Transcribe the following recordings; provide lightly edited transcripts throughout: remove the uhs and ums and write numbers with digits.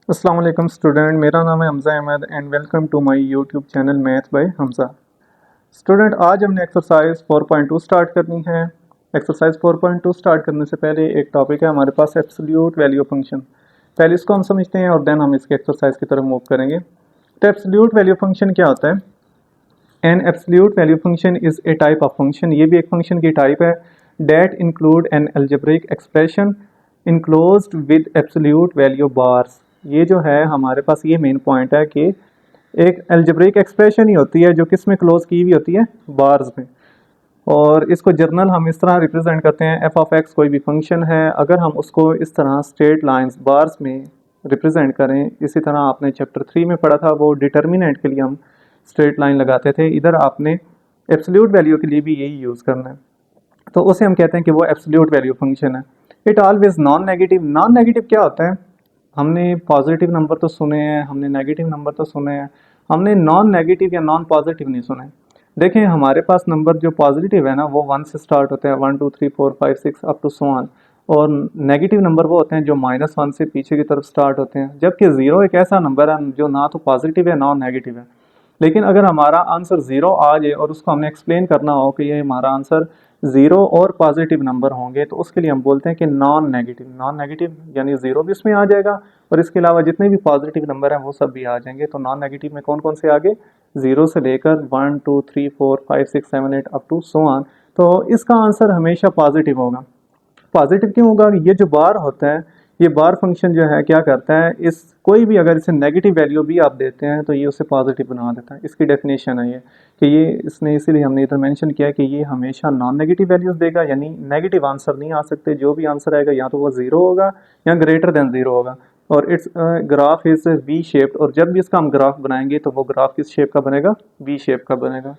अस्सलाम वालेकुम स्टूडेंट, मेरा नाम है Hamza Ahmad and welcome to my YouTube channel math by Hamza. Student, आज हमने एक्सरसाइज 4.2 स्टार्ट करनी है। एक्सरसाइज 4.2 स्टार्ट करने से पहले एक टॉपिक है हमारे पास, एब्सोल्यूट वैल्यू फंक्शन। पहले इसको हम समझते हैं और देन हम इसके एक्सरसाइज की तरफ मूव करेंगे। तो एब्सोल्यूट वैल्यू फंक्शन क्या होता है? An absolute value function is a type of function, ये भी एक फंक्शन की टाइप है। That include N algebraic expression enclosed with absolute value bars. ये जो है हमारे पास ये मेन पॉइंट है कि एक अलजेब्रिक एक्सप्रेशन ही होती है जो किस में क्लोज की हुई होती है, बार्स में। और इसको जर्नल हम इस तरह रिप्रेजेंट करते हैं, एफ ऑफ एक्स कोई भी फंक्शन है, अगर हम उसको इस तरह स्ट्रेट लाइंस बार्स में रिप्रेजेंट करें, इसी तरह आपने चैप्टर 3 में पढ़ा था, वो डिटर्मिनेंट के लिए हम स्ट्रेट लाइन लगाते थे, इधर आपने एब्सोल्यूट वैल्यू के लिए भी यही यूज़ करना है। तो उसे हम कहते हैं कि वो एब्सोल्यूट वैल्यू फंक्शन है। It always non negative. Non negative क्या होता है? हमने पॉजिटिव नंबर तो सुने हैं, हमने नेगेटिव नंबर तो सुने हैं, हमने नॉन नेगेटिव या नॉन पॉजिटिव नहीं सुने। देखें, हमारे पास नंबर जो पॉजिटिव है ना, वो 1 से स्टार्ट होते हैं, 1 2 3 4 5 6 अप टू सो ऑन। और नेगेटिव नंबर वो होते हैं जो -1 से पीछे की तरफ स्टार्ट होते हैं। जबकि ज़ीरो एक ऐसा नंबर है जो ना तो पॉजिटिव है ना नेगेटिव है। लेकिन अगर हमारा आंसर ज़ीरो आ जाए और उसको हमने एक्सप्लेन करना हो कि ये हमारा आंसर ज़ीरो और पॉजिटिव नंबर होंगे, तो उसके लिए हम बोलते हैं कि नॉन नेगेटिव। नॉन नेगेटिव यानी ज़ीरो भी इसमें आ जाएगा और इसके अलावा जितने भी पॉजिटिव नंबर हैं वो सब भी आ जाएंगे। तो नॉन नेगेटिव में कौन कौन से आगे? ज़ीरो से लेकर 1 2 3 4 5 6 7 8 अप टू सो ऑन। तो इसका आंसर हमेशा पॉजिटिव होगा। पॉजिटिव क्यों होगा? ये जो बार होता है, ये बार फंक्शन जो है क्या करता है, इस कोई भी अगर इसे नेगेटिव वैल्यू भी आप देते हैं तो ये उसे पॉजिटिव बना देता है। इसकी डेफिनेशन है ये कि ये इसने इसीलिए हमने इधर मेंशन किया है कि ये हमेशा नॉन नेगेटिव वैल्यूज़ देगा, यानी नेगेटिव आंसर नहीं आ सकते। जो भी आंसर आएगा या तो वो ज़ीरो होगा या ग्रेटर देन ज़ीरो होगा। और it's graph is V shaped, और जब भी इसका हम ग्राफ बनाएंगे तो वो ग्राफ किस शेप का बनेगा? वी शेप का बनेगा।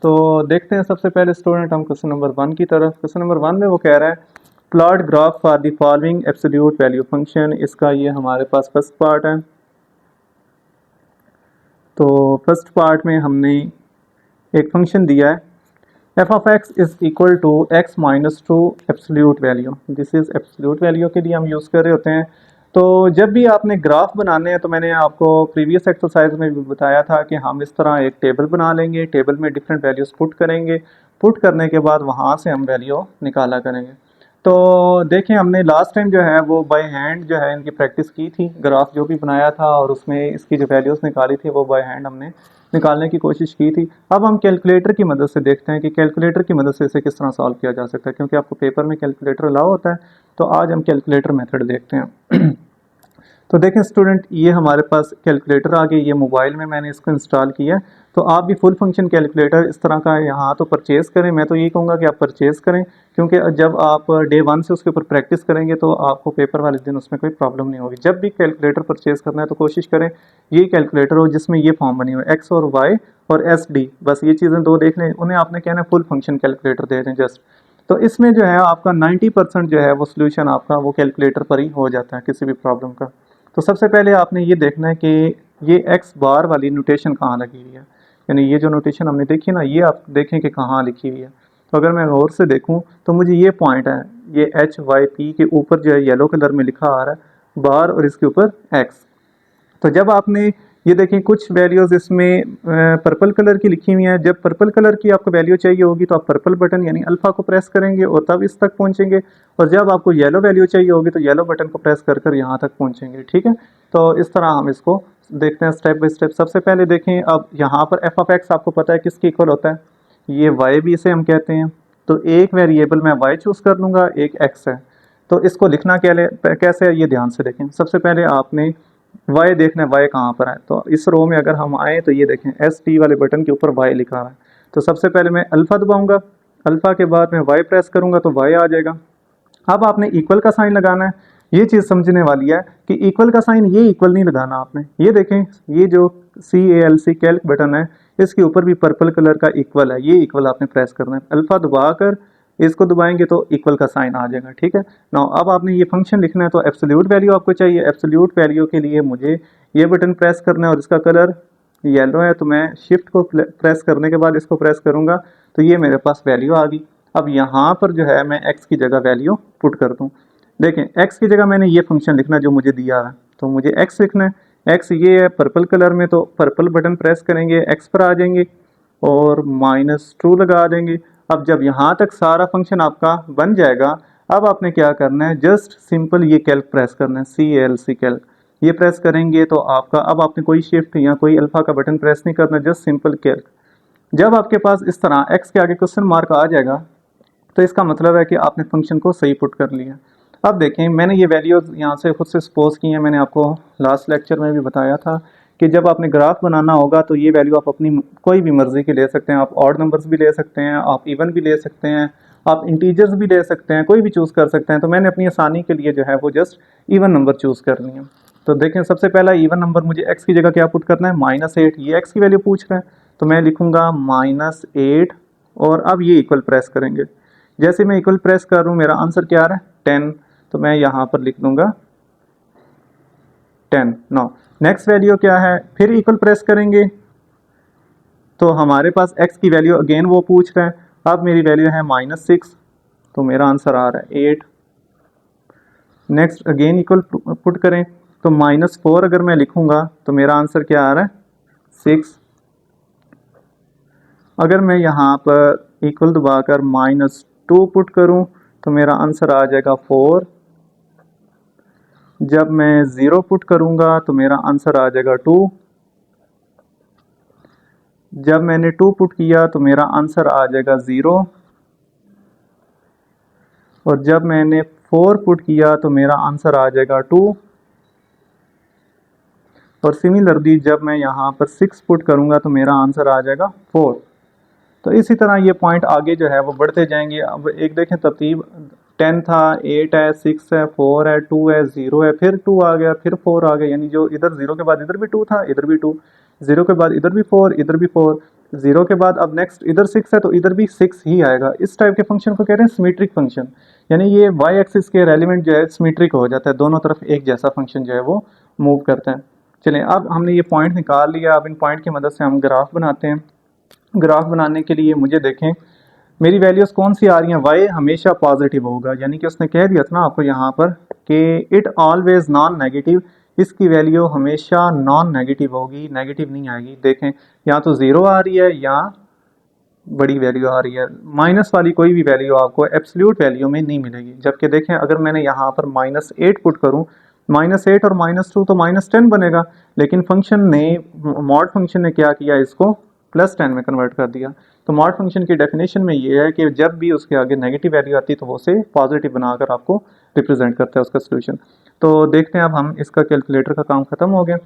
तो देखते हैं सबसे पहले स्टूडेंट हम क्वेश्चन नंबर 1 की तरफ। क्वेश्चन नंबर 1 में वो कह रहा है plot graph for the following absolute value function. इसका ये हमारे पास फर्स्ट पार्ट है। तो फर्स्ट पार्ट में हमने एक फंक्शन दिया है, F of X is equal to X minus two absolute value. This is absolute value के लिए हम यूज़ कर रहे होते हैं। तो जब भी आपने ग्राफ बनाने हैं, तो मैंने आपको प्रीवियस एक्सरसाइज में भी बताया था कि हम इस तरह एक टेबल बना लेंगे, टेबल में डिफरेंट वैल्यूज़ पुट करेंगे, पुट करने के बाद वहाँ से हम वैल्यू निकाला करेंगे। तो देखें, हमने लास्ट टाइम जो है वो बाय हैंड जो है इनकी प्रैक्टिस की थी, ग्राफ जो भी बनाया था और उसमें इसकी जो वैल्यूज़ निकाली थी वो बाय हैंड हमने निकालने की कोशिश की थी। अब हम कैलकुलेटर की मदद से देखते हैं कि कैलकुलेटर की मदद से इसे किस तरह सॉल्व किया जा सकता है, क्योंकि आपको पेपर में कैलकुलेटर अलाउ होता है। तो आज हम कैलकुलेटर मेथड देखते हैं। तो देखें स्टूडेंट, ये हमारे पास कैलकुलेटर आ गई, ये मोबाइल में मैंने इसको इंस्टॉल किया है। तो आप भी फुल फंक्शन कैलकुलेटर इस तरह का यहाँ तो परचेज़ करें। मैं तो यही कहूँगा कि आप परचेज़ करें, क्योंकि जब आप डे 1 से उसके ऊपर प्रैक्टिस करेंगे तो आपको पेपर वाले दिन उसमें कोई प्रॉब्लम नहीं होगी। जब भी कैलकुलेटर परचेज़ करना है तो कोशिश करें ये कैलकुलेटर हो जिसमें ये फॉर्म बनी हो, एक्स और वाई और एस डी, बस ये चीज़ें दो देख लें। उन्हें आपने कहना है फुल फंक्शन कैलकुलेटर दे दें जस्ट। तो इसमें जो है आपका 90% जो है वो सोल्यूशन आपका वो कैलकुलेटर पर ही हो जाता है किसी भी प्रॉब्लम का। तो सबसे पहले आपने ये देखना है कि ये एक्स बार वाली नोटेशन कहाँ लगी हुई है, यानी ये जो नोटेशन हमने देखी ना, ये आप देखें कि कहाँ लिखी हुई है। तो अगर मैं गौर से देखूं तो मुझे ये पॉइंट है, ये एच वाई पी के ऊपर जो है येलो कलर में लिखा आ रहा है बार, और इसके ऊपर एक्स। तो जब आपने ये देखें कुछ वैल्यूज़ इसमें पर्पल कलर की लिखी हुई हैं, जब पर्पल कलर की आपको वैल्यू चाहिए होगी तो आप पर्पल बटन यानी अल्फ़ा को प्रेस करेंगे और तब इस तक पहुंचेंगे, और जब आपको येलो वैल्यू चाहिए होगी तो येलो बटन को प्रेस कर कर यहाँ तक पहुंचेंगे। ठीक है, तो इस तरह हम इसको देखते हैं स्टेप बाय स्टेप। सबसे पहले देखें, अब यहाँ पर एफ ऑफ एक्स आपको पता है किसके इक्वल होता है? ये वाई भी इसे हम कहते हैं। तो एक वेरिएबल मैं वाई चूज़ कर लूँगा, एक एक्स है। तो इसको लिखना कैसे है ये ध्यान से देखें। सबसे पहले आपने वाई देखना है, वाई कहाँ पर है। तो इस रो में अगर हम आए तो ये देखें एस टी वाले बटन के ऊपर वाई लिखा हुआ है। तो सबसे पहले मैं अल्फ़ा दबाऊंगा, अल्फ़ा के बाद मैं वाई प्रेस करूंगा तो वाई आ जाएगा। अब आपने इक्वल का साइन लगाना है। ये चीज़ समझने वाली है कि इक्वल का साइन ये इक्वल नहीं लगाना आपने। ये देखें, ये जो CALC कैल्क बटन है इसके ऊपर भी पर्पल कलर का इक्वल है, ये इक्वल आपने प्रेस करना है। अल्फ़ा दबा कर इसको दबाएंगे तो इक्वल का साइन आ जाएगा। ठीक है ना, अब आपने ये फंक्शन लिखना है। तो एब्सोल्यूट वैल्यू आपको चाहिए। एब्सोल्यूट वैल्यू के लिए मुझे ये बटन प्रेस करना है और इसका कलर येलो है, तो मैं शिफ्ट को प्रेस करने के बाद इसको प्रेस करूँगा तो ये मेरे पास वैल्यू आ गई। अब यहाँ पर जो है मैं एक्स की जगह वैल्यू पुट कर दूँ। देखें, एक्स की जगह मैंने ये फंक्शन लिखना जो मुझे दिया है। तो मुझे x लिखना है। x ये है पर्पल कलर में, तो पर्पल बटन प्रेस करेंगे, x पर आ जाएंगे और -2 लगा देंगे। अब जब यहाँ तक सारा फंक्शन आपका बन जाएगा, अब आपने क्या करना है, जस्ट सिंपल ये कैल्क प्रेस करना है, CLC कैल्क, ये प्रेस करेंगे तो आपका, अब आपने कोई शिफ्ट या कोई अल्फा का बटन प्रेस नहीं करना, जस्ट सिंपल कैल्क। जब आपके पास इस तरह x के आगे क्वेश्चन मार्क आ जाएगा तो इसका मतलब है कि आपने फंक्शन को सही पुट कर लिया। अब देखें, मैंने ये वैल्यूज़ यहाँ से खुद से सपोज की हैं। मैंने आपको लास्ट लेक्चर में भी बताया था कि जब आपने ग्राफ बनाना होगा तो ये वैल्यू आप अपनी कोई भी मर्ज़ी की ले सकते हैं। आप ऑड नंबर्स भी ले सकते हैं, आप इवन भी ले सकते हैं, आप इंटीजर्स भी ले सकते हैं, कोई भी चूज़ कर सकते हैं। तो मैंने अपनी आसानी के लिए जो है वो जस्ट इवन नंबर चूज़ कर लिया। तो देखें, सबसे पहला इवन नंबर मुझे x की जगह क्या पुट करना है, -8। ये x की वैल्यू पूछ रहा है तो मैं लिखूँगा -8 और अब ये इक्वल प्रेस करेंगे। जैसे मैं इक्वल प्रेस कर रहा हूँ, मेरा आंसर क्या आ रहा है 10, तो मैं यहाँ पर लिख दूंगा 10। नाउ नेक्स्ट वैल्यू क्या है, फिर इक्वल प्रेस करेंगे तो हमारे पास x की वैल्यू अगेन वो पूछ रहा है। अब मेरी वैल्यू है -6, तो मेरा आंसर आ रहा है 8। नेक्स्ट अगेन इक्वल पुट करें तो -4 अगर मैं लिखूंगा तो मेरा आंसर क्या आ रहा है 6। अगर मैं यहाँ पर इक्वल दबाकर -2 पुट करूँ तो मेरा आंसर आ जाएगा 4। जब मैं 0 पुट करूँगा तो मेरा आंसर आ जाएगा 2। जब मैंने 2 पुट किया तो मेरा आंसर आ जाएगा 0। और जब मैंने 4 पुट किया तो मेरा आंसर आ जाएगा 2। और सिमिलरली जब मैं यहाँ पर 6 पुट करूँगा तो मेरा आंसर आ जाएगा 4। तो इसी तरह ये पॉइंट आगे जो है वो बढ़ते जाएंगे। अब एक देखें तरतीब, 10 था, 8 है, 6 है, 4 है, 2 है, 0 है, फिर 2 आ गया, फिर 4 आ गया, यानी जो इधर 0 के बाद इधर भी 2 था, इधर भी 2, 0 के बाद इधर भी 4, इधर भी 4, 0 के बाद अब नेक्स्ट इधर 6 है तो इधर भी 6 ही आएगा। इस टाइप के फंक्शन को कहते हैं सिमेट्रिक फंक्शन, यानी ये वाई एक्सिस के रेलिवेंट जो है सिमेट्रिक हो जाता है, दोनों तरफ एक जैसा फंक्शन जो है वो मूव करता है। चलें, अब हमने ये पॉइंट निकाल लिया। अब इन पॉइंट की मदद से हम ग्राफ बनाते हैं। ग्राफ बनाने के लिए मुझे देखें मेरी वैल्यूज़ कौन सी आ रही हैं, y हमेशा पॉजिटिव होगा, यानी कि उसने कह दिया था ना आपको यहाँ पर कि इट ऑलवेज नॉन नेगेटिव, इसकी वैल्यू हमेशा नॉन नेगेटिव होगी, नेगेटिव नहीं आएगी। देखें, या तो 0 आ रही है या बड़ी वैल्यू आ रही है, माइनस वाली कोई भी वैल्यू आपको एब्सोल्यूट वैल्यू में नहीं मिलेगी। जबकि देखें, अगर मैंने यहाँ पर -8 पुट करूँ, -8 और -2 तो -10 बनेगा, लेकिन फंक्शन ने, मॉड फंक्शन ने क्या किया, इसको +10 में कन्वर्ट कर दिया। तो मॉड फंक्शन की डेफिनेशन में ये है कि जब भी उसके आगे नेगेटिव वैल्यू आती है तो वो उसे पॉजिटिव बनाकर आपको रिप्रेजेंट करता है उसका सोल्यूशन। तो देखते हैं, अब हम इसका कैलकुलेटर का काम ख़त्म हो गया।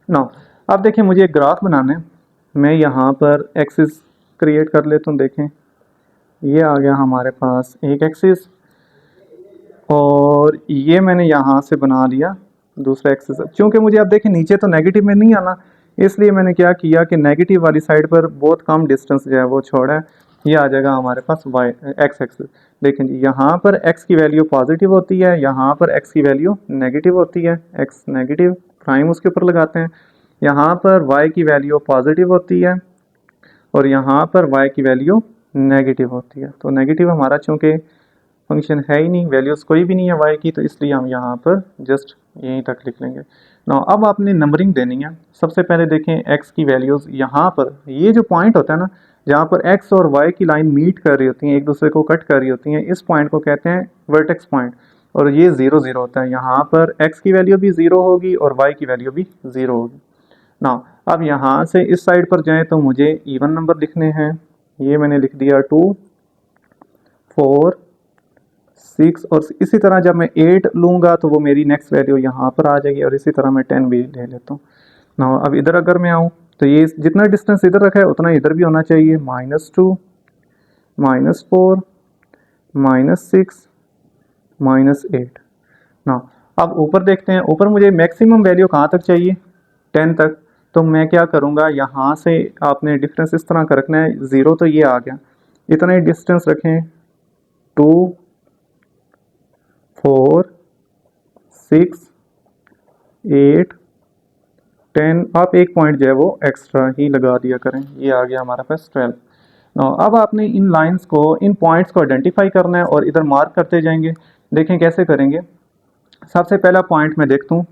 नाउ अब देखें, मुझे एक ग्राफ बनाना है। मैं यहाँ पर एक्सिस क्रिएट कर लेता हूँ। देखें, ये आ गया हमारे पास एक एक्सिस और ये मैंने यहाँ से बना लिया दूसरा एक्सिस। चूँकि मुझे अब देखें नीचे तो नेगेटिव में नहीं आना, इसलिए मैंने क्या किया कि नेगेटिव वाली साइड पर बहुत कम डिस्टेंस जो है वो छोड़ा है। ये आ जाएगा हमारे पास एक्स एक्सिस। देखें जी, यहाँ पर x की वैल्यू पॉजिटिव होती है, यहाँ पर x की वैल्यू नेगेटिव होती है, x नेगेटिव, प्राइम उसके ऊपर लगाते हैं। यहाँ पर y की वैल्यू पॉजिटिव होती है और यहाँ पर y की वैल्यू नेगेटिव होती है। तो नेगेटिव हमारा चूँकि फंक्शन है ही नहीं, वैल्यूज़ कोई भी नहीं है y की, तो इसलिए हम यहाँ पर जस्ट यहीं तक लिख लेंगे। ना अब आपने नंबरिंग देनी है। सबसे पहले देखें x की वैल्यूज़, यहाँ पर ये जो पॉइंट होता है ना, जहाँ पर x और y की लाइन मीट कर रही होती हैं, एक दूसरे को कट कर रही होती हैं, इस पॉइंट को कहते हैं वर्टेक्स पॉइंट, और ये 0 0 होता है। यहाँ पर x की वैल्यू भी 0 होगी और y की वैल्यू भी 0 होगी। ना अब यहाँ से इस साइड पर जाएँ तो मुझे इवन नंबर लिखने हैं। ये मैंने लिख दिया 2, 4, 6, और इसी तरह जब मैं 8 लूँगा तो वो मेरी नेक्स्ट वैल्यू यहाँ पर आ जाएगी, और इसी तरह मैं 10 भी ले लेता हूँ ना। अब इधर अगर मैं आऊँ तो ये जितना डिस्टेंस इधर रखा है उतना इधर भी होना चाहिए, -2, -4, -6, -8 ना। अब ऊपर देखते हैं, ऊपर मुझे मैक्सिमम वैल्यू कहाँ तक चाहिए, 10 तक। तो मैं क्या करूँगा, यहाँ से आपने डिफरेंस इस तरह का रखना है, 0 तो ये आ गया, इतना ही डिस्टेंस रखें, 2, 4, 6, 8, 10, आप एक पॉइंट जो है वो एक्स्ट्रा ही लगा दिया करें। ये आ गया हमारे पास 12। अब आपने इन लाइंस को, इन पॉइंट्स को आइडेंटिफाई करना है और इधर मार्क करते जाएंगे। देखें कैसे करेंगे। सबसे पहला पॉइंट मैं देखता हूँ,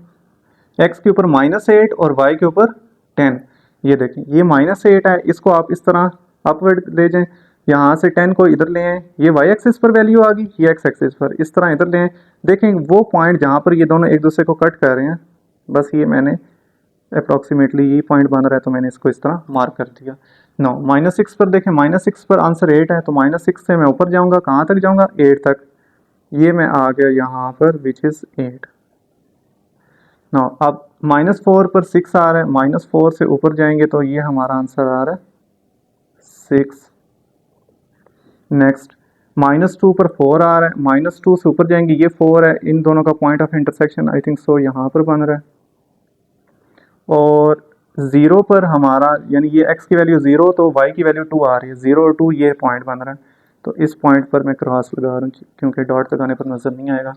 x के ऊपर -8 और y के ऊपर 10। ये देखें ये -8 है, इसको आप इस तरह अपवर्ड ले जाएं, यहाँ से 10 को इधर ले आएं, ये y एक्सिस पर वैल्यू आ गई, ये x एक्सिस पर, इस तरह इधर ले आएं। देखें वो पॉइंट जहाँ पर ये दोनों एक दूसरे को कट कर रहे हैं, बस ये मैंने अप्रॉक्सीमेटली यही पॉइंट बन रहा है तो मैंने इसको इस तरह मार्क कर दिया। नो -6 पर देखें, -6 पर आंसर 8 है, तो -6 से मैं ऊपर जाऊँगा, कहाँ तक जाऊँगा, 8 तक। ये मैं आ गया यहाँ पर विच इज़ 8। नो अब -4 पर 6 आ रहा है, -4 से ऊपर जाएंगे तो ये हमारा आंसर आ रहा है 6। नेक्स्ट -2 पर 4 आ रहा है, -2 से ऊपर जाएंगे, ये 4 है, इन दोनों का point of intersection I think so यहाँ पर बन रहा है। और 0 पर हमारा यानी ये x की वैल्यू 0 तो y की वैल्यू 2 आ रही है, 0 और 2 ये पॉइंट बन रहा है, तो इस पॉइंट पर मैं क्रॉस लगा रहा हूँ क्योंकि डॉट लगाने पर नज़र नहीं आएगा।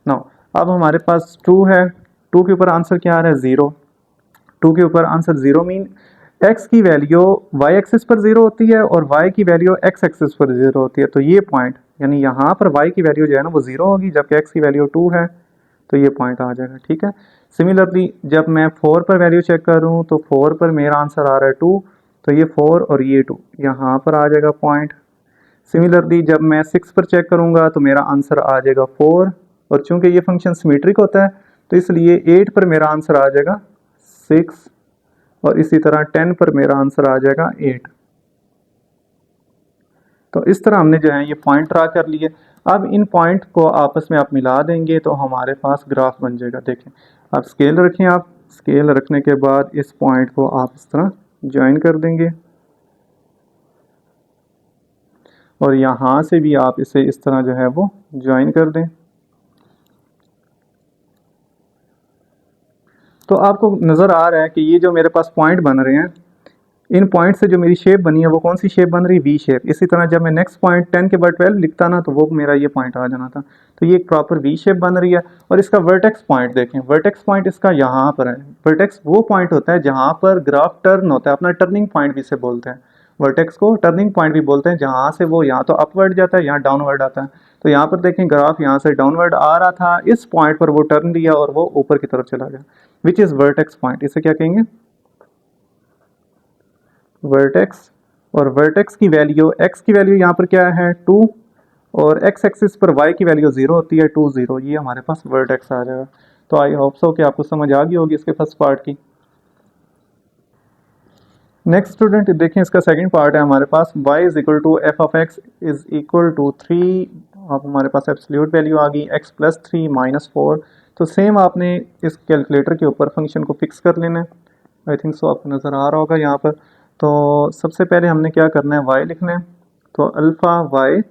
नो अब हमारे पास 2 है, 2 के ऊपर आंसर क्या आ रहा है 0, 2 के ऊपर आंसर 0 मीन x की वैल्यू y एक्सिस पर 0 होती है और y की वैल्यू x एक्सिस पर 0 होती है, तो ये पॉइंट यानी यहाँ पर y की वैल्यू जो है ना वो 0 होगी, जबकि x की वैल्यू 2 है, तो ये पॉइंट आ जाएगा। ठीक है, सिमिलरली जब मैं 4 पर वैल्यू चेक करूँ तो 4 पर मेरा आंसर आ रहा है 2, तो ये 4 और ये 2 यहाँ पर आ जाएगा पॉइंट। सिमिलरली जब मैं 6 पर चेक करूँगा तो मेरा आंसर आ जाएगा 4, और चूंकि ये फंक्शन सिमेट्रिक होता है तो इसलिए 8 पर मेरा आंसर आ जाएगा 6, और इसी तरह 10 पर मेरा आंसर आ जाएगा 8। तो इस तरह हमने जो है ये पॉइंट ड्रा कर लिए। अब इन पॉइंट को आपस में आप मिला देंगे तो हमारे पास ग्राफ बन जाएगा। देखें आप स्केल रखें, आप स्केल रखने के बाद इस पॉइंट को आप इस तरह ज्वाइन कर देंगे, और यहाँ से भी आप इसे इस तरह जो है वो ज्वाइन कर दें। तो आपको नज़र आ रहा है कि ये जो मेरे पास पॉइंट बन रहे हैं, इन पॉइंट से जो मेरी शेप बनी है वो कौन सी शेप बन रही है, वी शेप। इसी तरह जब मैं नेक्स्ट पॉइंट 10 के बाद 12 लिखता ना तो वो मेरा ये पॉइंट आ जाना था, तो ये एक प्रॉपर वी शेप बन रही है। और इसका वर्टेक्स पॉइंट देखें, वर्टेक्स पॉइंट इसका यहाँ पर है। वर्टेक्स वो पॉइंट होता है जहाँ पर ग्राफ टर्न होता है, अपना टर्निंग पॉइंट भी इसे बोलते हैं, वर्टेक्स को टर्निंग पॉइंट भी बोलते हैं, जहाँ से वो यहाँ तो अपवर्ड जाता है, यहाँ डाउनवर्ड आता है। तो यहाँ पर देखें ग्राफ यहाँ से डाउनवर्ड आ रहा था, इस पॉइंट पर वो टर्न लिया और वो ऊपर की तरफ चला गया, विच इज़ वर्टेक्स पॉइंट। इसे क्या कहेंगे, वर्टेक्स। और वर्टेक्स की वैल्यू x की वैल्यू यहाँ पर क्या है 2, और x एक्सिस पर y की वैल्यू 0 होती है 2 0, ये हमारे पास वर्टेक्स आ जाएगा। तो आई होप सो कि आपको समझ आ गई होगी इसके फर्स्ट पार्ट की। नेक्स्ट स्टूडेंट देखें इसका सेकंड पार्ट है हमारे पास, y is equal to F of x is equal to 3, अब हमारे पास एब्सोल्यूट वैल्यू आ गई x प्लस 3 माइनस 4। तो सेम आपने इस कैलकुलेटर के ऊपर फंक्शन को फिक्स कर लेना है, आई थिंक सो आपको नज़र आ रहा होगा यहाँ पर। तो सबसे पहले हमने क्या करना है, y लिखना है, तो अल्फ़ा y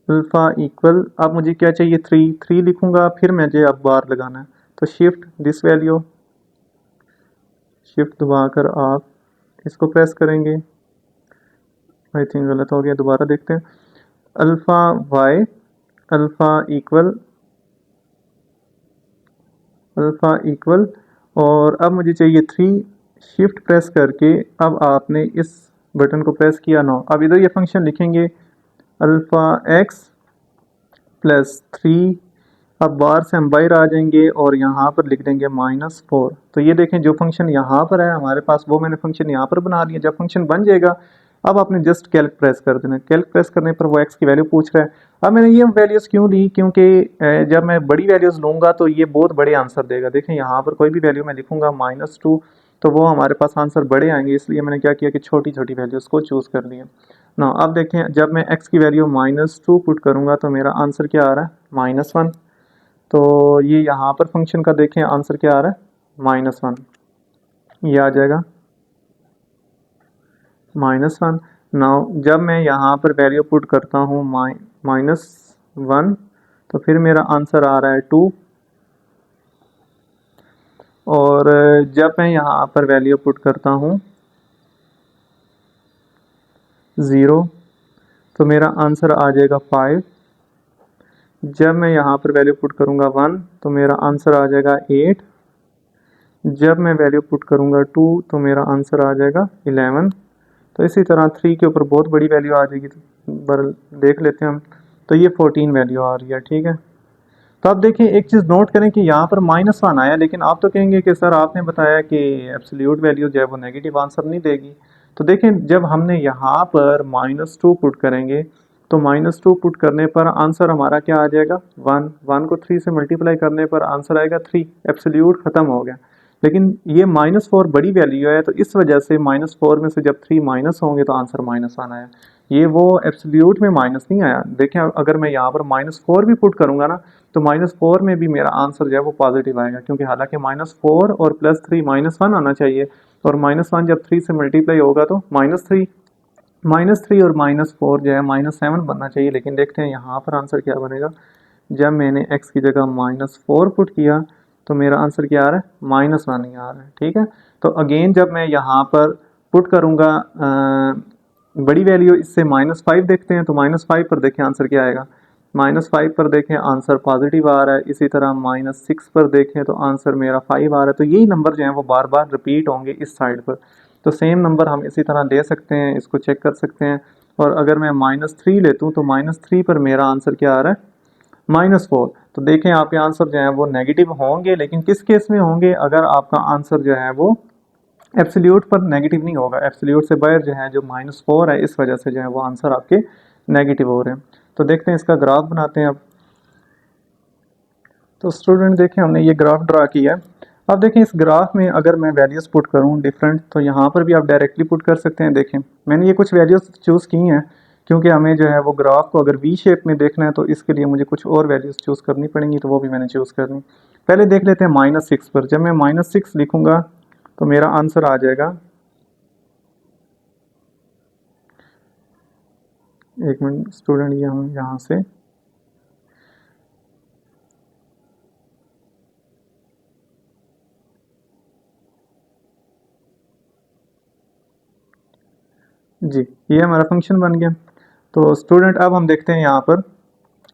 अल्फ़ा इक्वल, अब मुझे क्या चाहिए 3 लिखूंगा, फिर मुझे अब बार लगाना है, तो शिफ्ट दिस वैल्यू, शिफ्ट दबाकर आप इसको प्रेस करेंगे, आई थिंक गलत हो गया, दोबारा देखते हैं। अल्फ़ा y अल्फ़ा इक्वल और अब मुझे चाहिए 3, शिफ्ट प्रेस करके अब आपने इस बटन को प्रेस किया ना, अब इधर ये फंक्शन लिखेंगे अल्फ़ा x प्लस 3, अब बार से हम बाहर आ जाएंगे और यहाँ पर लिख देंगे -4। तो ये देखें जो फंक्शन यहाँ पर है हमारे पास वो मैंने फंक्शन यहाँ पर बना लिया। जब फंक्शन बन जाएगा अब आपने जस्ट कैल्क प्रेस कर देना, कैल्क प्रेस करने पर वो x की वैल्यू पूछ रहा है। अब मैंने ये वैल्यूज़ क्यों ली, क्योंकि जब मैं बड़ी वैल्यूज़ लूँगा तो ये बहुत बड़े आंसर देगा। देखें यहाँ पर कोई भी वैल्यू मैं लिखूँगा -2 तो वो हमारे पास आंसर बड़े आएंगे, इसलिए मैंने क्या किया कि छोटी छोटी वैल्यूज़ को चूज़ कर लिया ना। अब देखें जब मैं x की वैल्यू -2 पुट करूँगा तो मेरा आंसर क्या आ रहा है -1। तो ये यहाँ पर फंक्शन का देखें आंसर क्या आ रहा है -1, ये आ जाएगा -1। नाउ जब मैं यहाँ पर वैल्यू पुट करता हूँ -1 तो फिर मेरा आंसर आ रहा है 2, और जब मैं यहाँ पर वैल्यू पुट करता हूँ 0 तो मेरा आंसर आ जाएगा 5। जब मैं यहाँ पर वैल्यू पुट करूँगा 1 तो मेरा आंसर आ जाएगा 8। जब मैं वैल्यू पुट करूँगा 2 तो मेरा आंसर आ जाएगा 11। तो इसी तरह 3 के ऊपर बहुत बड़ी वैल्यू आ जाएगी, तो देख लेते हैं हम, तो ये 14 वैल्यू आ रही है। ठीक है, तो आप देखिए एक चीज़ नोट करें कि यहाँ पर -1 आया, लेकिन आप तो कहेंगे कि सर आपने बताया कि एब्सोल्यूट वैल्यू जो है वो नेगेटिव आंसर नहीं देगी। तो देखें जब हमने यहाँ पर -2 पुट करेंगे तो -2 पुट करने पर आंसर हमारा क्या आ जाएगा 1, 1 को 3 से मल्टीप्लाई करने पर आंसर आएगा 3, एब्सोल्यूट ख़त्म हो गया। लेकिन ये -4 बड़ी वैल्यू है, तो इस वजह से -4 में से जब 3 माइनस होंगे तो आंसर -1 आया। ये वो एब्सोल्यूट में माइनस नहीं आया। देखें अगर मैं यहाँ पर -4 भी पुट करूँगा ना तो -4 में भी मेरा आंसर जो है वो पॉजिटिव आएगा, क्योंकि हालांकि -4 और +3 -1 आना चाहिए, और -1 जब 3 से मल्टीप्लाई होगा तो -3, -3 और -4 जो है -7 बनना चाहिए। लेकिन देखते हैं यहाँ पर आंसर क्या बनेगा। जब मैंने x की जगह -4 पुट किया तो मेरा आंसर क्या आ रहा है -1 ही आ रहा है। ठीक है, तो अगेन जब मैं यहाँ पर पुट करूँगा बड़ी वैल्यू, इससे -5 देखते हैं तो -5 पर देखें आंसर क्या आएगा। -5 पर देखें आंसर पॉजिटिव आ रहा है। इसी तरह -6 पर देखें तो आंसर मेरा 5 आ रहा है। तो यही नंबर जो है वो बार बार रिपीट होंगे इस साइड पर। तो सेम नंबर हम इसी तरह ले सकते हैं, इसको चेक कर सकते हैं। और अगर मैं -3 लेता हूँ तो -3 पर मेरा आंसर क्या आ रहा है -4। तो देखें आपके आंसर जो है वो नेगेटिव होंगे, लेकिन किस केस में होंगे, अगर आपका आंसर जो है वो एब्सोल्यूट पर नेगेटिव नहीं होगा। एब्सोल्यूट से बाहर जो है जो -4 है, इस वजह से जो है वो आंसर आपके नेगेटिव हो रहे हैं। तो देखते हैं इसका ग्राफ बनाते हैं अब। तो स्टूडेंट देखें हमने ये ग्राफ ड्रा किया है। अब देखें इस ग्राफ में अगर मैं वैल्यूज़ पुट करूँ डिफरेंट, तो यहाँ पर भी आप डायरेक्टली पुट कर सकते हैं। देखें मैंने ये कुछ वैल्यूज़ चूज़ की हैं, क्योंकि हमें जो है वो ग्राफ को अगर वी शेप में देखना है तो इसके लिए मुझे कुछ और वैल्यूज़ चूज़ करनी पड़ेंगी, तो वो भी मैंने चूज़ करनी। पहले देख लेते हैं -6 पर। जब मैं -6 लिखूँगा तो मेरा आंसर आ जाएगा, एक मिनट स्टूडेंट, ये हम यहाँ से जी, ये हमारा फंक्शन बन गया। तो स्टूडेंट अब हम देखते हैं यहाँ पर,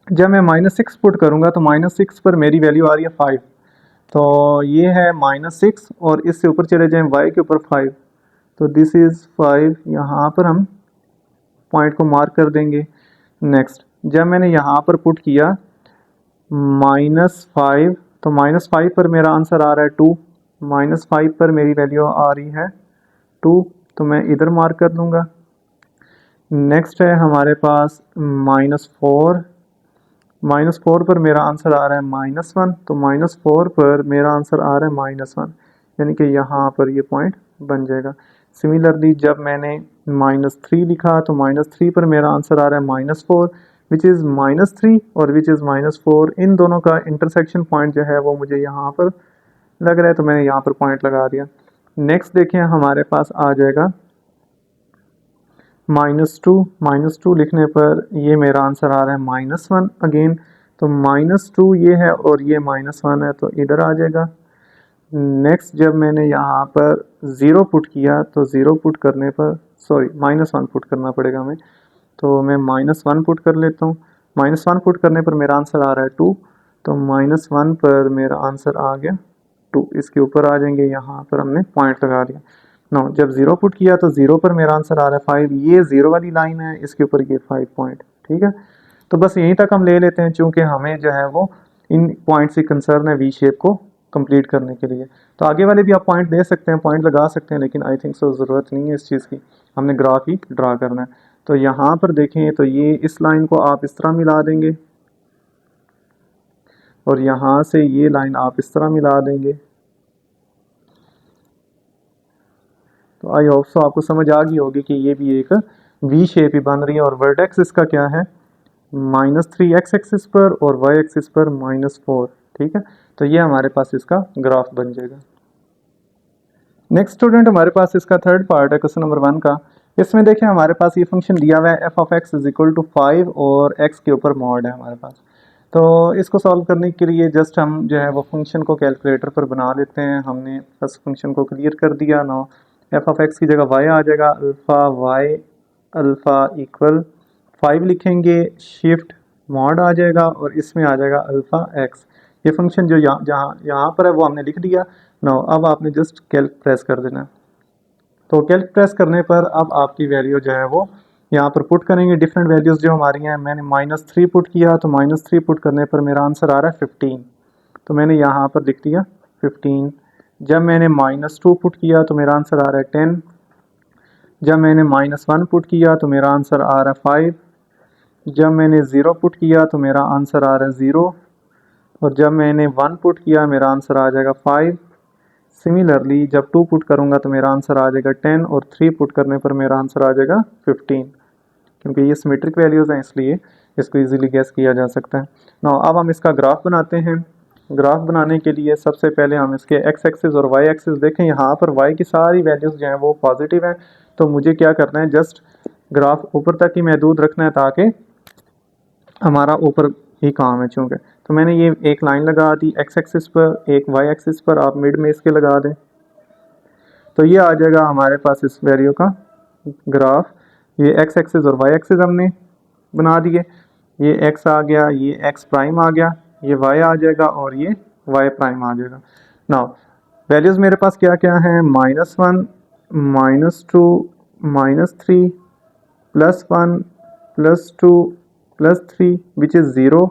जब मैं -6 पुट करूँगा तो -6 पर मेरी वैल्यू आ रही है 5। तो ये है -6 और इससे ऊपर चले जाएं y के ऊपर 5, तो दिस इज़ 5। यहाँ पर हम पॉइंट को मार्क कर देंगे। नेक्स्ट जब मैंने यहाँ पर पुट किया -5, तो -5 पर मेरा आंसर आ रहा है 2। -5 पर मेरी वैल्यू आ रही है 2, तो मैं इधर मार्क कर दूँगा। नेक्स्ट है हमारे पास -4, -4 पर मेरा आंसर आ रहा है -1, तो -4 पर मेरा आंसर आ रहा है -1, यानी कि यहाँ पर ये पॉइंट बन जाएगा। सिमिलरली जब मैंने -3 लिखा तो -3 पर मेरा आंसर आ रहा है -4, विच इज़ -3 और विच इज़ -4, इन दोनों का इंटरसेक्शन पॉइंट जो है वो मुझे यहाँ पर लग रहा है, तो मैंने यहाँ पर पॉइंट लगा दिया। नेक्स्ट देखें हमारे पास आ जाएगा -2 लिखने पर ये मेरा आंसर आ रहा है -1 अगेन, तो -2 ये है और ये -1 है, तो इधर आ जाएगा। नेक्स्ट जब मैंने यहाँ पर 0 पुट किया तो 0 पुट करने पर, सॉरी -1 पुट करना पड़ेगा हमें, तो मैं -1 पुट कर लेता हूँ। -1 पुट करने पर मेरा आंसर आ रहा है 2, तो -1 पर मेरा आंसर आ गया 2। इसके ऊपर आ जाएंगे, यहाँ पर हमने पॉइंट लगा दिया। नो, जब 0 पुट किया तो 0 पर मेरा आंसर आ रहा है 5, ये 0 वाली लाइन है, इसके ऊपर ये 5 पॉइंट। ठीक है, तो बस यहीं तक हम ले लेते हैं, चूँकि हमें जो है वो इन पॉइंट से कंसर्न है वी शेप को कंप्लीट करने के लिए। तो आगे वाले भी आप पॉइंट दे सकते हैं, पॉइंट लगा सकते हैं, लेकिन आई थिंक सो ज़रूरत नहीं है इस चीज़ की, हमने ग्राफ ही ड्रा करना है। तो यहाँ पर देखें तो ये इस लाइन को आप इस तरह मिला देंगे और यहाँ से ये लाइन आप इस तरह मिला देंगे। तो आई होप सो आपको समझ आ गई होगी कि ये भी एक वी शेप ही बन रही है, और वर्टेक्स इसका क्या है -3 x एक्सिस पर और y एक्सिस पर -4। ठीक है, तो ये हमारे पास इसका ग्राफ बन जाएगा। नेक्स्ट स्टूडेंट हमारे पास इसका थर्ड पार्ट है क्वेश्चन नंबर 1 का। इसमें देखें हमारे पास ये फंक्शन दिया हुआ है f(x) = 5 और x के ऊपर मॉड है हमारे पास। तो इसको सॉल्व करने के लिए जस्ट हम जो है वो फंक्शन को कैलकुलेटर पर बना लेते हैं। हमने फर्स्ट फंक्शन को क्लियर कर दिया। नो, f(x) की जगह y आ जाएगा, अल्फ़ा इक्वल 5 लिखेंगे, शिफ्ट मॉड आ जाएगा और इसमें आ जाएगा α(x). ये फंक्शन जो यहाँ पर है वो हमने लिख दिया। नो, अब आपने जस्ट कैल्क प्रेस कर देना है। तो कैल्क प्रेस करने पर अब आपकी वैल्यू जो है वो यहाँ पर पुट करेंगे डिफरेंट वैल्यूज़ जो हमारी हैं। मैंने -3 पुट किया तो -3 पुट करने पर मेरा आंसर आ रहा है 15, तो मैंने यहाँ पर लिख दिया 15। जब मैंने -2 पुट किया तो मेरा आंसर आ रहा है 10। जब मैंने -1 पुट किया तो मेरा आंसर आ रहा है 5। जब मैंने 0 पुट किया तो मेरा आंसर आ रहा है 0, और जब मैंने 1 पुट किया मेरा आंसर आ जाएगा 5। सिमिलरली जब 2 पुट करूँगा तो मेरा आंसर आ जाएगा 10, और 3 पुट करने पर मेरा आंसर आ जाएगा 15। क्योंकि ये सिमेट्रिक वैल्यूज़ हैं इसलिए इसको इजीली गैस किया जा सकता है। नाउ अब हम इसका ग्राफ बनाते हैं। ग्राफ बनाने के लिए सबसे पहले हम इसके एक्स एक्सिस और वाई एक्सिस देखें। यहाँ पर वाई की सारी वैल्यूज़ जो हैं वो पॉजिटिव हैं, तो मुझे क्या करना है, जस्ट ग्राफ ऊपर तक ही महदूद रखना है ताकि हमारा ऊपर ही काम है। चूँकि तो मैंने ये एक लाइन लगा दी एक्स एक्सिस पर, एक वाई एक्सिस पर, आप मिड में इसके लगा दें तो ये आ जाएगा हमारे पास इस वैल्यू का ग्राफ। ये एक्स एक्सिस और वाई एक्सिस हमने बना दिए, ये एक्स आ गया, ये एक्स प्राइम आ गया, ये वाई आ जाएगा और ये वाई प्राइम आ जाएगा। नाउ वैल्यूज़ मेरे पास क्या क्या हैं, -1, -2, -3, +1, +2, +3 विच इज़ 0,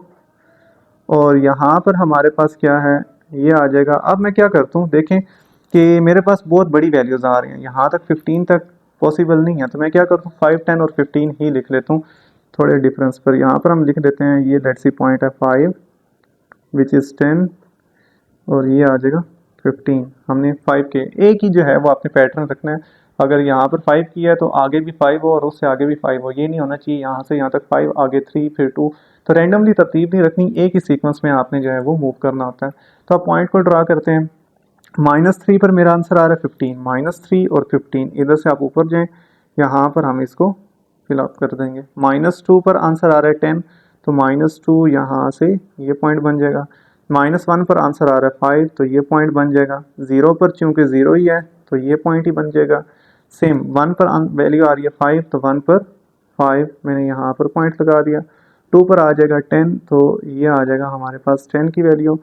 और यहाँ पर हमारे पास क्या है, ये आ जाएगा। अब मैं क्या करता हूँ, देखें कि मेरे पास बहुत बड़ी वैल्यूज़ आ रही हैं, यहाँ तक 15 तक पॉसिबल नहीं है, तो मैं क्या करता हूँ 5, 10 और 15 ही लिख लेता हूँ थोड़े डिफरेंस पर। यहाँ पर हम लिख देते हैं, ये लेट्स सी पॉइंट है 5 विच इज़ 10, और ये आ जाएगा 15। हमने 5 के एक ही जो है वो आपने पैटर्न रखना है। अगर यहाँ पर 5 किया है तो आगे भी 5 हो और उससे आगे भी 5 हो, ये नहीं होना चाहिए यहाँ से यहाँ तक 5 आगे 3 फिर 2। तो रैंडमली तरतीब नहीं रखनी, एक ही सीक्वेंस में आपने जो है वो मूव करना होता है। तो आप पॉइंट को ड्रा करते हैं। -3 पर मेरा आंसर आ रहा है 15, -3 और 15 इधर से आप ऊपर जाएँ, यहाँ पर हम इसको फिलअप कर देंगे। -2 पर आंसर आ रहा है 10, तो -2 यहाँ से ये पॉइंट बन जाएगा। -1 पर आंसर आ रहा है 5, तो ये पॉइंट बन जाएगा। 0 पर चूँकि 0 ही है तो ये पॉइंट ही बन जाएगा। सेम 1 पर वैल्यू आ रही है 5, तो 1 पर 5 मैंने यहाँ पर पॉइंट लगा दिया। 2 पर आ जाएगा 10, तो ये आ जाएगा हमारे पास 10 की वैल्यू,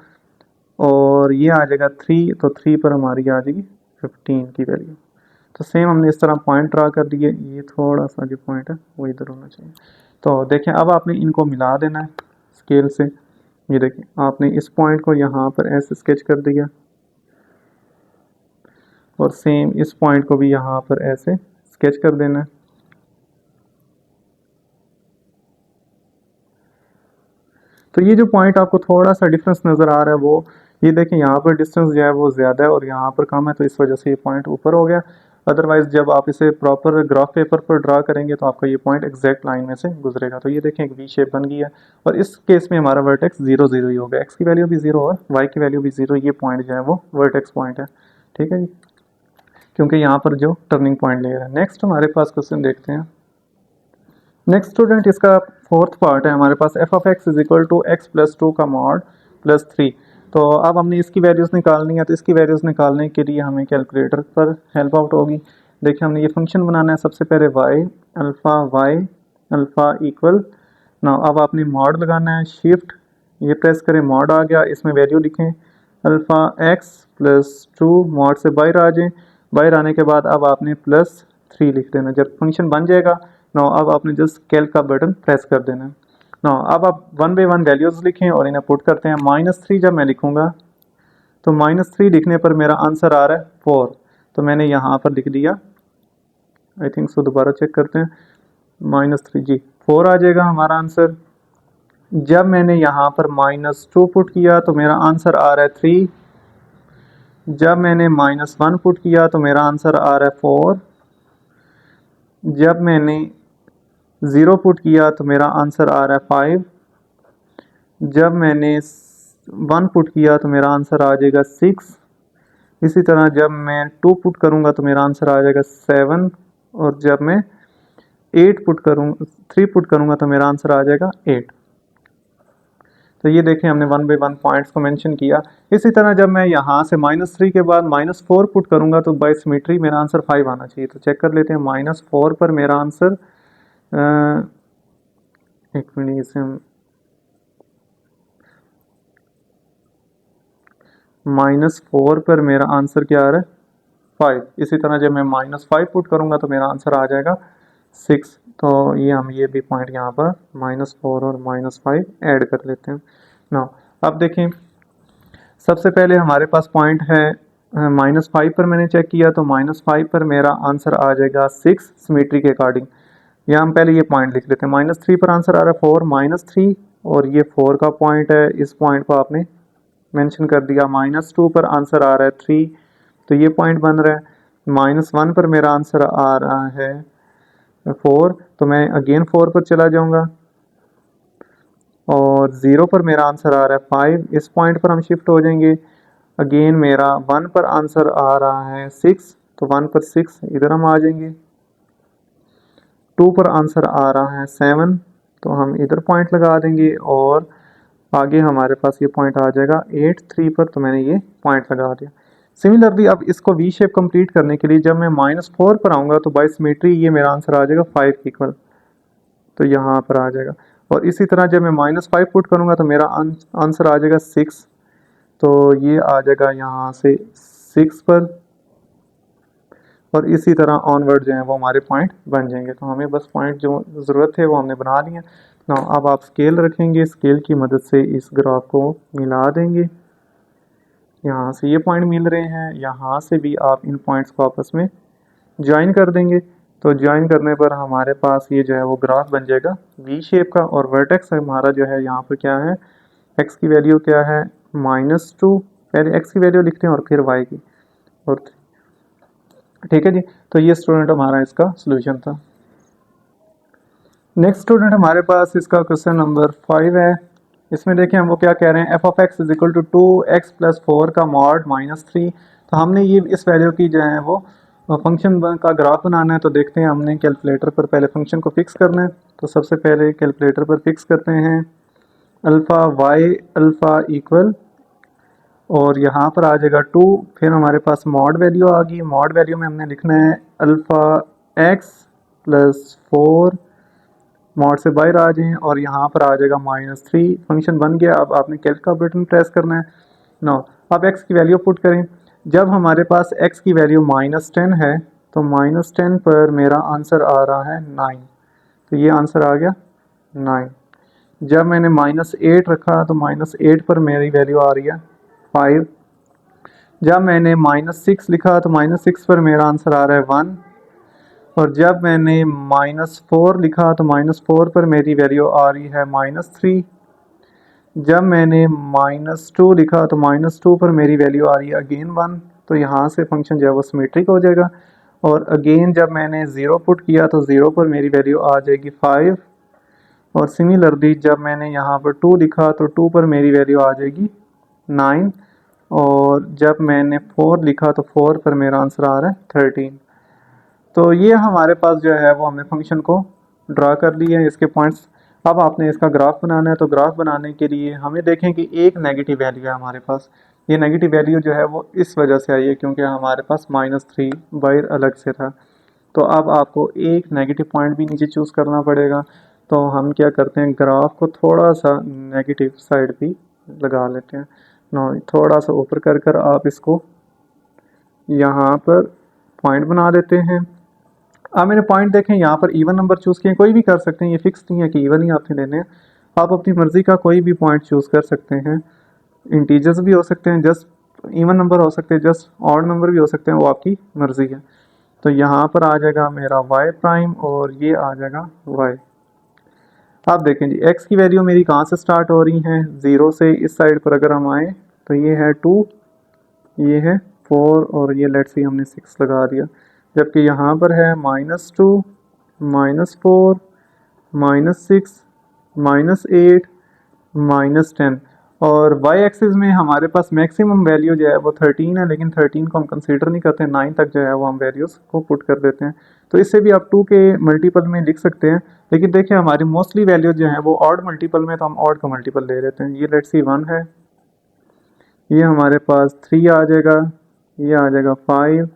और ये आ जाएगा 3, तो 3 पर हमारी आ जाएगी 15 की वैल्यू। तो सेम हमने इस तरह पॉइंट ड्रा कर दिए, ये थोड़ा सा जो पॉइंट है वो इधर होना चाहिए। तो देखें अब आपने इनको मिला देना है स्केल से। ये देखें आपने इस पॉइंट को यहाँ पर ऐसे स्केच कर दिया, और सेम इस पॉइंट को भी यहाँ पर ऐसे स्केच कर देना है। तो ये जो पॉइंट आपको थोड़ा सा डिफरेंस नज़र आ रहा है वो ये देखें, यहाँ पर डिस्टेंस जो है वो ज़्यादा है और यहाँ पर कम है, तो इस वजह से ये पॉइंट ऊपर हो गया। अदरवाइज़ जब आप इसे प्रॉपर ग्राफ पेपर पर ड्रा करेंगे तो आपका ये पॉइंट एग्जैक्ट लाइन में से गुजरेगा। तो ये देखें एक वी शेप बन गई है, और इस केस में हमारा वर्टेक्स 0, 0 ही होगा। एक्स की वैल्यू भी 0 और वाई की वैल्यू भी 0, ये पॉइंट जो है वो वर्टेक्स पॉइंट है। ठीक है जी, क्योंकि यहाँ पर जो टर्निंग पॉइंट ले रहा है। नेक्स्ट हमारे पास क्वेश्चन देखते हैं। नेक्स्ट स्टूडेंट, इसका फोर्थ पार्ट है हमारे पास, F of X is equal to X plus 2 का मॉड प्लस 3। तो अब हमने इसकी वैल्यूज़ निकालनी है, तो इसकी वैल्यूज़ निकालने के लिए हमें कैलकुलेटर पर हेल्प आउट होगी। देखिए हमने ये फंक्शन बनाना है, सबसे पहले वाई अल्फ़ा इक्वल। ना अब आपने मॉड लगाना है, शिफ्ट ये प्रेस करें, मॉड आ गया, इसमें वैल्यू लिखें अल्फ़ा एक्स प्लस 2, मॉड से बाहर आ जाएँ। बाहर आने के बाद अब आपने +3 लिख देना। जब फंक्शन बन जाएगा ना, अब आपने जस्ट कैल्क का बटन प्रेस कर देना है ना। अब आप 1 बाई 1 वैल्यूज़ लिखें और इन्हें पुट करते हैं। -3 जब मैं लिखूँगा तो -3 लिखने पर मेरा आंसर आ रहा है 4, तो मैंने यहाँ पर लिख दिया। आई थिंक सो, दोबारा चेक करते हैं। -3 जी 4 आ जाएगा हमारा आंसर। जब मैंने यहाँ पर -2 पुट किया तो मेरा आंसर आ रहा है 3। जब मैंने -1 पुट किया तो मेरा आंसर आ रहा है 4। जब मैंने 0 पुट किया तो मेरा आंसर आ रहा है 5। जब मैंने 1 पुट किया तो मेरा आंसर आ जाएगा 6। इसी तरह जब मैं 2 पुट करूँगा तो मेरा आंसर आ जाएगा 7, और जब मैं 3 पुट करूँगा तो मेरा आंसर आ जाएगा 8। तो ये देखें हमने 1 बाई 1 पॉइंट्स को मेंशन किया। इसी तरह जब मैं यहाँ से -3 के बाद -4 पुट करूँगा तो बाय सिमेट्री मेरा आंसर 5 आना चाहिए। तो चेक कर लेते हैं, -4 पर मेरा आंसर एक मिनट, इसे हम -4 पर मेरा आंसर क्या आ रहा है 5। इसी तरह जब मैं -5 पुट करूँगा तो मेरा आंसर आ जाएगा 6। तो ये हम ये भी पॉइंट यहाँ पर -4 और -5 ऐड कर लेते हैं ना। अब देखें, सबसे पहले हमारे पास पॉइंट है -5 पर मैंने चेक किया तो -5 पर मेरा आंसर आ जाएगा 6 सिमेट्री के अकॉर्डिंग। या हम पहले ये पॉइंट लिख लेते हैं। -3 पर आंसर आ रहा है 4 -3 और ये 4 का पॉइंट है, इस पॉइंट को आपने मेंशन कर दिया। -2 पर आंसर आ रहा है 3 तो ये पॉइंट बन रहा है। -1 पर मेरा आंसर आ रहा है 4 तो मैं अगेन 4 पर चला जाऊंगा और 0 पर मेरा आंसर आ रहा है 5, इस पॉइंट पर हम शिफ्ट हो जाएंगे। अगेन मेरा 1 पर आंसर आ रहा है 6 तो 1 पर 6 इधर हम आ जाएंगे। 2 पर आंसर आ रहा है 7 तो हम इधर पॉइंट लगा देंगे और आगे हमारे पास ये पॉइंट आ जाएगा 8 3 पर तो मैंने ये पॉइंट लगा दिया। सिमिलरली अब इसको वी शेप कंप्लीट करने के लिए जब मैं -4 पर आऊँगा तो बाय सिमेट्री ये मेरा आंसर आ जाएगा 5 के इक्वल, तो यहाँ पर आ जाएगा। और इसी तरह जब मैं -5 पुट करूँगा तो मेरा आंसर आ जाएगा 6 तो ये आ जाएगा यहाँ से 6 पर और इसी तरह ऑनवर्ड जो है वो हमारे पॉइंट बन जाएंगे। तो हमें बस पॉइंट जो ज़रूरत है वो हमने बना लिया। ना अब आप स्केल रखेंगे, स्केल की मदद से इस ग्राफ को मिला देंगे। यहाँ से ये पॉइंट मिल रहे हैं, यहाँ से भी आप इन पॉइंट्स को आपस में ज्वाइन कर देंगे। तो ज्वाइन करने पर हमारे पास ये जो है वो ग्राफ बन जाएगा वी शेप का। और वर्टेक्स हमारा जो है यहाँ पर क्या है, एक्स की वैल्यू क्या है -2, पहले एक्स की वैल्यू लिखते हैं और फिर वाई की और ठीक है जी। तो ये स्टूडेंट हमारा इसका सॉल्यूशन था। नेक्स्ट स्टूडेंट हमारे पास इसका क्वेश्चन नंबर 5 है। इसमें देखें हम वो क्या कह रहे हैं, F of X is equal to 2x + 4 का मॉड -3। तो हमने ये इस वैल्यू की जो है वो फंक्शन का ग्राफ बनाना है। तो देखते हैं, हमने कैलकुलेटर पर पहले फंक्शन को फिक्स करना है। तो सबसे पहले कैलकुलेटर पर फिक्स करते हैं अल्फ़ा वाई अल्फ़ा इक्वल और यहाँ पर आ जाएगा 2, फिर हमारे पास मॉड वैल्यू आ गई। मॉड वैल्यू में हमने लिखना है अल्फ़ा एक्स + 4 मॉड से बाहर आ जाएं और यहाँ पर आ जाएगा -3, फंक्शन बन गया। अब आपने कैल्क का बटन प्रेस करना है ना। अब x की वैल्यू पुट करें। जब हमारे पास x की वैल्यू -10 है तो -10 पर मेरा आंसर आ रहा है 9, तो ये आंसर आ गया 9। जब मैंने -8 रखा तो -8 पर मेरी वैल्यू आ रही है 5। जब मैंने -6 लिखा तो -6 पर मेरा आंसर आ रहा है 1 और जब मैंने -4 लिखा तो -4 पर मेरी वैल्यू आ रही है -3। जब मैंने -2 लिखा तो -2 पर मेरी वैल्यू आ रही है अगेन 1, तो यहाँ से फंक्शन जो है वो सिमेट्रिक हो जाएगा। और अगेन जब मैंने 0 पुट किया तो 0 पर मेरी वैल्यू आ जाएगी 5 और सिमिलरली जब मैंने यहाँ पर 2 लिखा तो 2 पर मेरी वैल्यू आ जाएगी 9 और जब मैंने 4 लिखा तो 4 पर मेरा आंसर आ रहा है 13। तो ये हमारे पास जो है वो हमने फंक्शन को ड्रा कर लिया है, इसके पॉइंट्स। अब आपने इसका ग्राफ बनाना है। तो ग्राफ बनाने के लिए हमें देखें कि एक नेगेटिव वैल्यू है हमारे पास। ये नेगेटिव वैल्यू जो है वो इस वजह से आई है क्योंकि हमारे पास -3 बाहर अलग से था। तो अब आपको एक नेगेटिव पॉइंट भी नीचे चूज़ करना पड़ेगा। तो हम क्या करते हैं, ग्राफ को थोड़ा सा नेगेटिव साइड भी लगा लेते हैं ना, थोड़ा सा ऊपर कर कर आप इसको यहाँ पर पॉइंट बना देते हैं। अब मैंने पॉइंट देखें, यहाँ पर इवन नंबर चूज़ किए, कोई भी कर सकते हैं, ये फिक्स नहीं है कि इवन ही आपने लेने हैं। आप अपनी मर्ज़ी का कोई भी पॉइंट चूज़ कर सकते हैं। इंटीजर्स भी हो सकते हैं, जस्ट इवन नंबर हो सकते हैं, जस्ट ऑड नंबर भी हो सकते हैं, वो आपकी मर्ज़ी है। तो यहाँ पर आ जाएगा मेरा वाई प्राइम और ये आ जाएगा वाई। आप देखें जी, एक्स की वैल्यू मेरी कहाँ से स्टार्ट हो रही हैं, 0 से। इस साइड पर अगर हम आए तो ये है 2, ये है 4 और ये लेट्स सी हमने 6 लगा दिया। जबकि यहाँ पर है -2 -4 -6 -8 -10 और y एक्सिस में हमारे पास मैक्सिमम वैल्यू जो है वो 13 है, लेकिन 13 को हम कंसीडर नहीं करते, 9 तक जो है वो हम वैल्यूज़ को पुट कर देते हैं। तो इससे भी आप 2 के मल्टीपल में लिख सकते हैं, लेकिन देखिए हमारी मोस्टली वैल्यू जो है वो ऑड मल्टीपल में, तो हम ऑड का मल्टीपल ले लेते हैं। ये लेट्स सी 1 है, ये हमारे पास 3 आ जाएगा, ये आ जाएगा 5,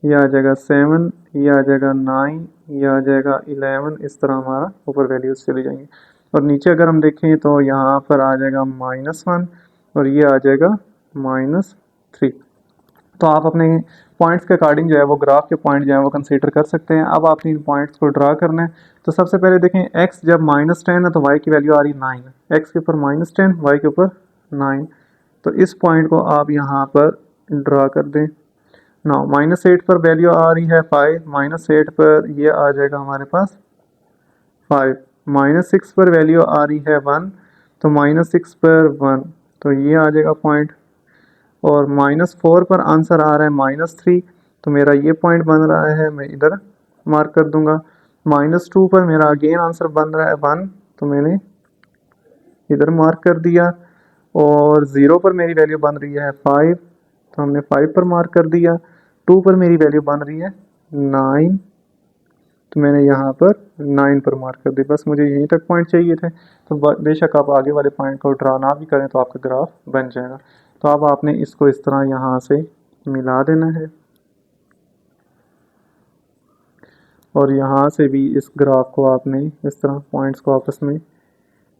ये आ जाएगा 7, ये आ जाएगा 9, ये आ जाएगा 11। इस तरह हमारा ऊपर वैल्यूज चली जाएंगी। और नीचे अगर हम देखें तो यहाँ पर आ जाएगा -1 और ये आ जाएगा -3। तो आप अपने पॉइंट्स के अकॉर्डिंग जो है वो ग्राफ के पॉइंट जो है वो कंसीडर कर सकते हैं। अब आपने इन पॉइंट्स को ड्रा करना है। तो सबसे पहले देखें x जब -10 है तो y की वैल्यू आ रही है 9, x के ऊपर -10, y के ऊपर 9। तो इस पॉइंट को आप यहाँ पर ड्रा कर दें। ना -8 पर वैल्यू आ रही है 5, -8 पर ये आ जाएगा हमारे पास 5, -6 पर वैल्यू आ रही है 1, तो -6 पर 1, तो ये आ जाएगा पॉइंट। और -4 पर आंसर आ रहा है -3, तो मेरा ये पॉइंट बन रहा है, मैं इधर मार्क कर दूंगा। -2 पर मेरा अगेन आंसर बन रहा है 1, तो मैंने इधर मार्क कर दिया। और 0 पर मेरी वैल्यू बन रही है 5, तो हमने 5 पर मार्क कर दिया। 2 पर मेरी वैल्यू बन रही है 9, तो मैंने यहाँ पर 9 पर मार्क कर दी। बस मुझे यहीं तक पॉइंट चाहिए थे। तो बेशक आप आगे वाले पॉइंट को ड्रा ना भी करें तो आपका ग्राफ बन जाएगा। तो अब आपने इसको इस तरह यहाँ से मिला देना है और यहाँ से भी इस ग्राफ को आपने इस तरह पॉइंट्स को आपस में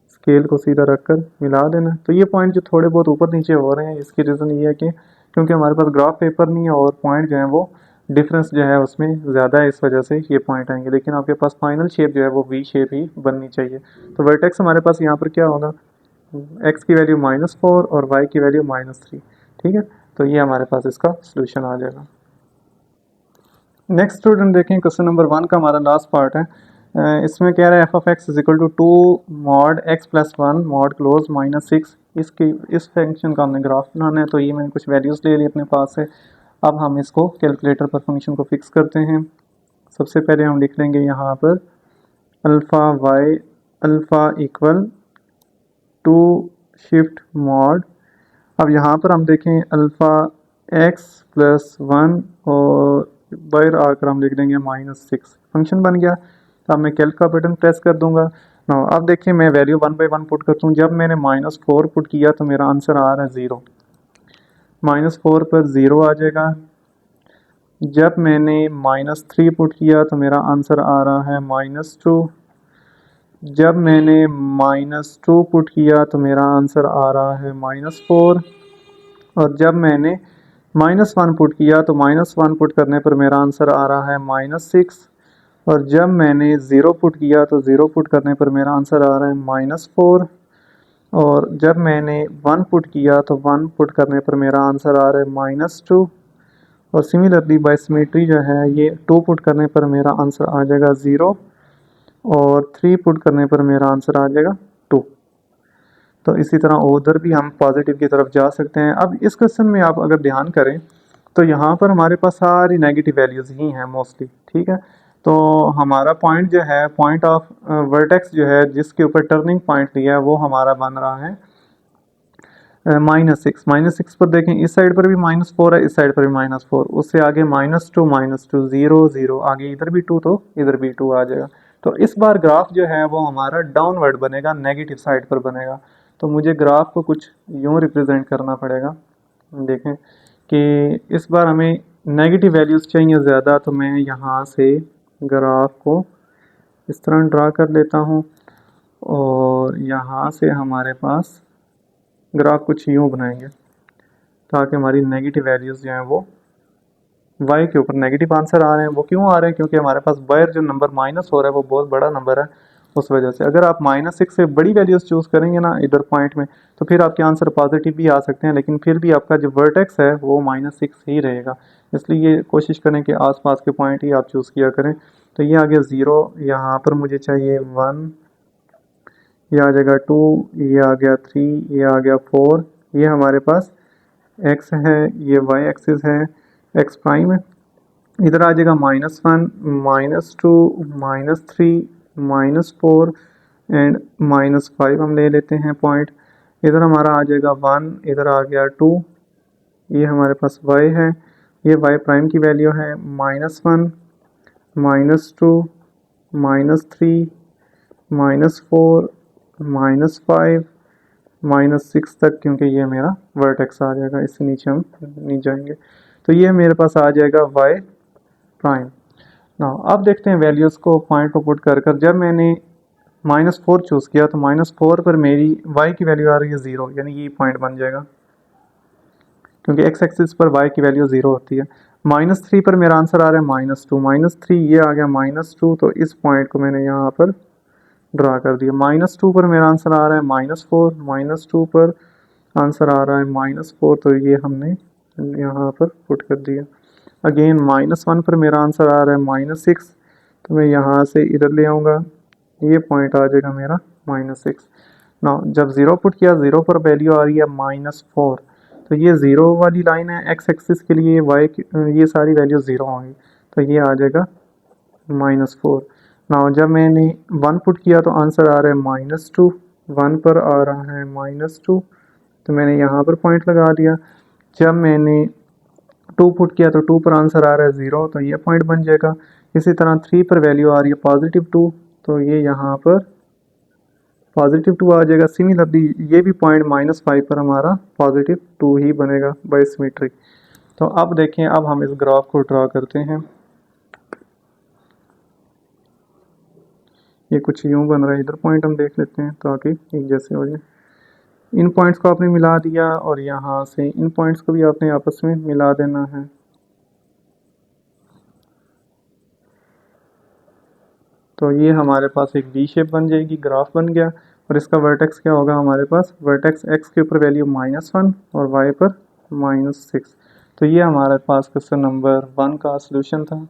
स्केल को सीधा रखकर मिला देना। तो ये पॉइंट जो थोड़े बहुत ऊपर नीचे हो रहे हैं, इसकी रीज़न ये है कि क्योंकि हमारे पास ग्राफ पेपर नहीं है और पॉइंट जो है वो डिफरेंस जो है उसमें ज़्यादा है, इस वजह से ये पॉइंट आएंगे। लेकिन आपके पास फाइनल शेप जो है वो वी शेप ही बननी चाहिए। तो वर्टेक्स हमारे पास यहाँ पर क्या होगा, x की वैल्यू -4 और y की वैल्यू -3। ठीक है, तो ये हमारे पास इसका सोल्यूशन आ जाएगा। नेक्स्ट स्टूडेंट देखें, क्वेश्चन नंबर 1 का हमारा लास्ट पार्ट है। इसमें कह रहा है f(x) = 2 mod x + 1 mod close -6। इस फंक्शन का हमने ग्राफ बनाना है। तो ये मैंने कुछ वैल्यूज़ ले ली अपने पास से। अब हम इसको कैलकुलेटर पर फंक्शन को फिक्स करते हैं। सबसे पहले हम लिख लेंगे यहाँ पर alpha y alpha equal to shift mod. अब यहाँ पर हम देखें अल्फ़ा x + 1 और बाहर आकर हम लिख देंगे -6। फंक्शन बन गया। तो अब मैं कैल्क का बटन प्रेस कर दूंगा। ना अब देखिए मैं वैल्यू 1 बाई 1 पुट करता हूँ। जब मैंने -4 पुट किया तो मेरा आंसर आ रहा है 0। -4 पर 0 आ जाएगा। जब मैंने -3 पुट किया तो मेरा आंसर आ रहा है -2। जब मैंने -2 पुट किया तो मेरा आंसर आ रहा है -4। और जब मैंने -1 पुट किया तो -1 पुट करने पर मेरा आंसर आ रहा है -6। और जब मैंने 0 पुट किया तो 0 पुट करने पर मेरा आंसर आ रहा है -4। और जब मैंने 1 पुट किया तो 1 पुट करने पर मेरा आंसर आ रहा है -2। और सिमिलरली बाय सिमेट्री जो है ये 2 पुट करने पर मेरा आंसर आ जाएगा 0 और 3 पुट करने पर मेरा आंसर आ जाएगा 2। तो इसी तरह उधर भी हम पॉजिटिव की तरफ जा सकते हैं। अब इस क्वेश्चन में आप अगर ध्यान करें तो यहाँ पर हमारे पास सारी नेगेटिव वैल्यूज़ ही हैं मोस्टली। ठीक है, तो हमारा पॉइंट जो है पॉइंट ऑफ वर्टेक्स जो है जिसके ऊपर टर्निंग पॉइंट लिया है वो हमारा बन रहा है -6। -6 पर देखें इस साइड पर भी -4 है, इस साइड पर भी -4, उससे आगे -2 0 0, आगे इधर भी 2 तो इधर भी 2 आ जाएगा। तो इस बार ग्राफ जो है वो हमारा डाउनवर्ड बनेगा, नेगेटिव साइड पर बनेगा। तो मुझे ग्राफ को कुछ यूँ रिप्रेजेंट करना पड़ेगा। देखें कि इस बार हमें नेगेटिव वैल्यूज़ चाहिए ज़्यादा, तो मैं यहाँ से ग्राफ को इस तरह ड्रा कर लेता हूँ और यहाँ से हमारे पास ग्राफ कुछ यूँ बनाएंगे ताकि हमारी नेगेटिव वैल्यूज़ जो हैं वो y के ऊपर नेगेटिव आंसर आ रहे हैं। वो क्यों आ रहे हैं, क्योंकि हमारे पास बाहर जो नंबर माइनस हो रहा है वो बहुत बड़ा नंबर है, उस वजह से। अगर आप -6 से बड़ी वैल्यूज़ चूज़ करेंगे ना इधर पॉइंट में तो फिर आपके आंसर पॉजिटिव भी आ सकते हैं, लेकिन फिर भी आपका जो वर्टेक्स है वो -6 ही रहेगा। इसलिए कोशिश करें कि आसपास के पॉइंट ही आप चूज़ किया करें। तो ये आ गया 0, यहाँ पर मुझे चाहिए 1, ये आ जाएगा 2, ये आ गया 3, ये आ गया 4, ये हमारे पास x है, ये y एक्सिस है, x प्राइम है। इधर आ जाएगा -1, -2, -3, -4 एंड -5 हम ले लेते हैं पॉइंट। इधर हमारा आ जाएगा 1, इधर आ गया 2, ये हमारे पास y है, ये y प्राइम की वैल्यू है -1, -2, -3, -4, -5, -6 तक, क्योंकि ये मेरा वर्टेक्स आ जाएगा, इससे नीचे हम नहीं जाएंगे। तो ये मेरे पास आ जाएगा y प्राइम। ना अब देखते हैं वैल्यूज़ को पॉइंट को पुट कर जब मैंने -4 चूज़ किया तो -4 पर मेरी y की वैल्यू आ रही है 0, यानी ये पॉइंट बन जाएगा। क्योंकि एक्स एक्सिस पर वाई की वैल्यू 0 होती है। -3 पर मेरा आंसर आ रहा है -2, -3 ये आ गया -2, तो इस पॉइंट को मैंने यहाँ पर ड्रा कर दिया। -2 पर मेरा आंसर आ रहा है -4, -2 पर आंसर आ रहा है -4, तो ये हमने यहाँ पर पुट कर दिया। अगेन -1 पर मेरा आंसर आ रहा है -6, तो मैं यहाँ से इधर ले आऊँगा, ये पॉइंट आ जाएगा मेरा -6। ना जब 0 पुट किया, 0 पर वैल्यू आ रही है -4, तो ये 0 वाली लाइन है एक्स एक्सिस के लिए, वाई ये सारी वैल्यू 0 होंगी, तो ये आ जाएगा -4। ना जब मैंने 1 पुट किया तो आंसर आ रहा है -2, 1 पर आ रहा है -2, तो मैंने यहाँ पर पॉइंट लगा दिया। जब मैंने 2 पुट किया तो 2 पर आंसर आ रहा है 0, तो ये पॉइंट बन जाएगा। इसी तरह 3 पर वैल्यू आ रही है +2, तो ये यहाँ पर +2 आ जाएगा। सिमिलरली ये भी पॉइंट -5 पर हमारा +2 ही बनेगा बाय सिमेट्री। तो अब देखें, अब हम इस ग्राफ को ड्रा करते हैं। ये कुछ यूँ बन रहा है, इधर पॉइंट हम देख लेते हैं ताकि एक जैसे हो जाए। इन पॉइंट्स को आपने मिला दिया और यहाँ से इन पॉइंट्स को भी आपने आपस में मिला देना है। तो ये हमारे पास एक वी शेप बन जाएगी, ग्राफ बन गया। और इसका वर्टेक्स क्या होगा हमारे पास, वर्टेक्स एक्स के ऊपर वैल्यू -1 और वाई पर -6। तो ये हमारे पास क्वेश्चन नंबर 1 का सलूशन था।